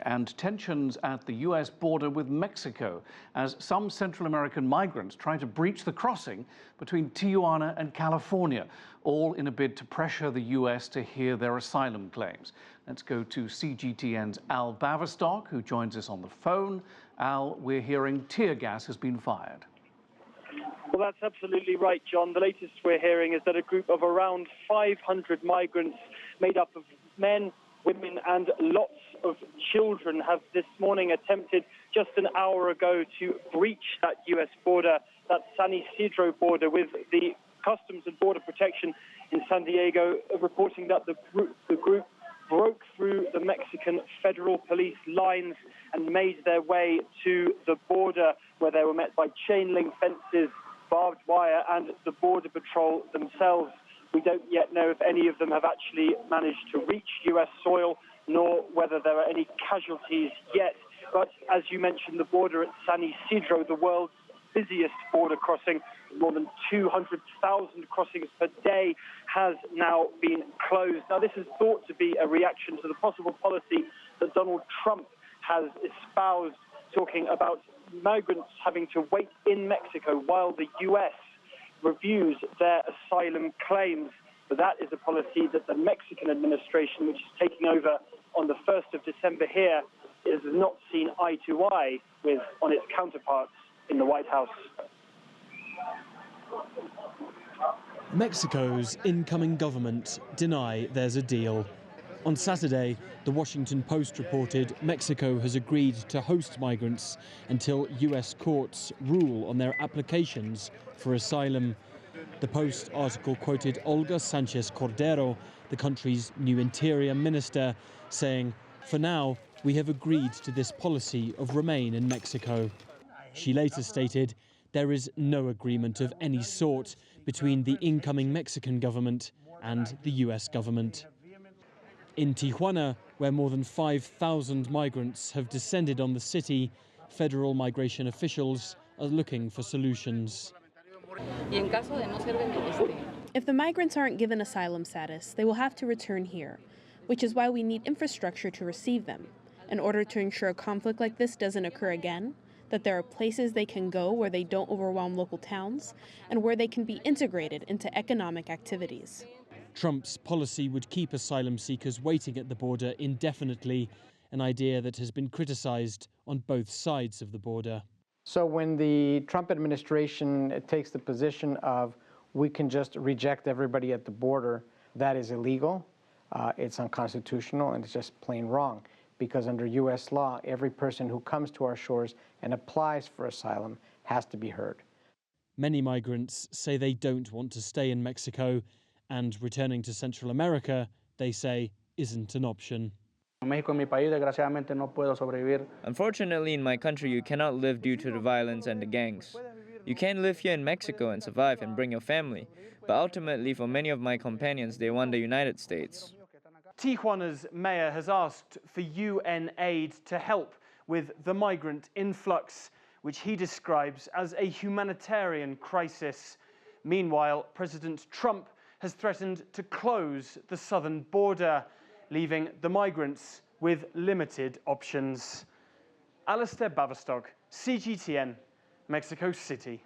And tensions at the U.S. border with Mexico as some Central American migrants try to breach the crossing between Tijuana and California, all in a bid to pressure the U.S. to hear their asylum claims. Let's go to CGTN's Al Baverstock, who joins us on the phone. Al, we're hearing tear gas has been fired. Well, that's absolutely right, John. The latest we're hearing is that a group of around 500 migrants made up of men, women and lots of children have this morning attempted just an hour ago to breach that U.S. border, that San Isidro border, with the Customs and Border Protection in San Diego reporting that the group broke through the Mexican federal police lines and made their way to the border, where they were met by chain link fences, barbed wire and the Border Patrol themselves. We don't yet know if any of them have actually managed to reach U.S. soil, nor whether there are any casualties yet. But as you mentioned, the border at San Isidro, the world's busiest border crossing, more than 200,000 crossings per day, has now been closed. Now, this is thought to be a reaction to the possible policy that Donald Trump has espoused, talking about migrants having to wait in Mexico while the U.S. reviews their asylum claims. But that is a policy that the Mexican administration, which is taking over on the 1st of December here, is not seen eye to eye with on its counterparts in the White House. Mexico's incoming government deny there's a deal. On Saturday, the Washington Post reported Mexico has agreed to host migrants until US courts rule on their applications for asylum. The Post article quoted Olga Sanchez Cordero, the country's new interior minister, saying, "For now, we have agreed to this policy of remain in Mexico." She later stated, "There is no agreement of any sort between the incoming Mexican government and the US government." In Tijuana, where more than 5,000 migrants have descended on the city, federal migration officials are looking for solutions. If the migrants aren't given asylum status, they will have to return here, which is why we need infrastructure to receive them, in order to ensure a conflict like this doesn't occur again, that there are places they can go where they don't overwhelm local towns, and where they can be integrated into economic activities. Trump's policy would keep asylum seekers waiting at the border indefinitely, an idea that has been criticized on both sides of the border. So when the Trump administration takes the position of we can just reject everybody at the border, that is illegal, it's unconstitutional, and it's just plain wrong. Because under U.S. law, every person who comes to our shores and applies for asylum has to be heard. Many migrants say they don't want to stay in Mexico, and returning to Central America, they say, isn't an option. Unfortunately, in my country, you cannot live due to the violence and the gangs. You can live here in Mexico and survive and bring your family, but ultimately, for many of my companions, they want the United States. Tijuana's mayor has asked for UN aid to help with the migrant influx, which he describes as a humanitarian crisis. Meanwhile, President Trump has threatened to close the southern border, leaving the migrants with limited options. Alistair Baverstock, CGTN, Mexico City.